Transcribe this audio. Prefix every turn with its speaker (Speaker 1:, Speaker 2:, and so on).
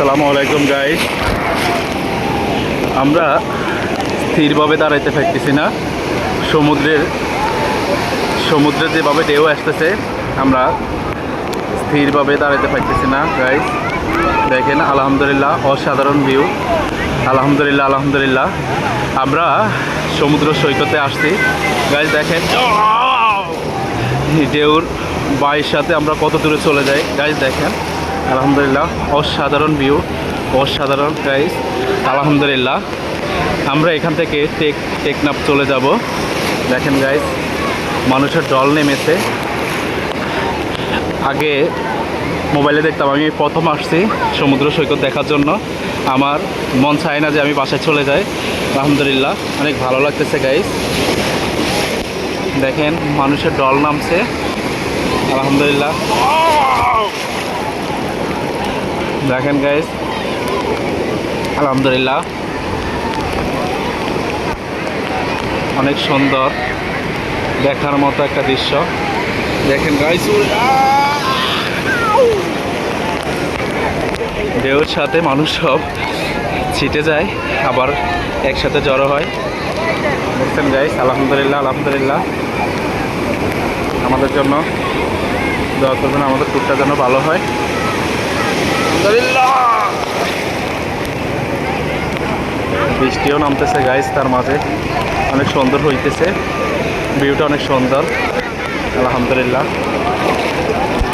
Speaker 1: আসসালামু আলাইকুম গাইস। আমরা স্থিরভাবে দাঁড়াইতে পারতেছি না। সমুদ্রের যেভাবে ঢেউ আসতেছে, আমরা স্থিরভাবে দাঁড়াইতে পারতেছি না গাইস। দেখেন, আলহামদুলিল্লাহ, অসাধারণ ভিউ। আলহামদুলিল্লাহ আলহামদুলিল্লাহ। আমরা সমুদ্র সৈকতে আসছি গাইস। দেখেন ঢেউর বাইয়ের সাথে আমরা কত দূরে চলে যাই গাইস। দেখেন আলহামদুলিল্লাহ, অসাধারণ ভিউ, অসাধারণ গাইস। আলহামদুলিল্লাহ, আমরা এখান থেকে টেকনাফ চলে যাব। দেখেন গাইস, মানুষের ঢল নেমেছে। আগে মোবাইলে দেখতাম, আমি প্রথম আসছি সমুদ্র সৈকত দেখার জন্য। আমার মন চায় না যে আমি বাসায় চলে যাই। আলহামদুলিল্লাহ, অনেক ভালো লাগতেছে গাইস। দেখেন মানুষের ঢল নামছে। আলহামদুলিল্লাহ, দেখেন গাইস, আলহামদুলিল্লাহ, অনেক সুন্দর দেখার মতো একটা দৃশ্য। দেখেন গাইস, ঢেউর সাথে মানুষ সব ছিটে যায়, আবার একসাথে জড়ো হয়। দেখছেন গাইস, আলহামদুলিল্লাহ আলহামদুলিল্লাহ। আমাদের জন্য দোয়া করবেন, আমাদের ট্যুরটা যেন ভালো হয়। আলহামদুলিল্লাহ। বৃষ্টিও নামতেছে গাইস, তার মাঝে অনেক সুন্দর হইতেছে, ভিউটা অনেক সুন্দর। আলহামদুলিল্লাহ।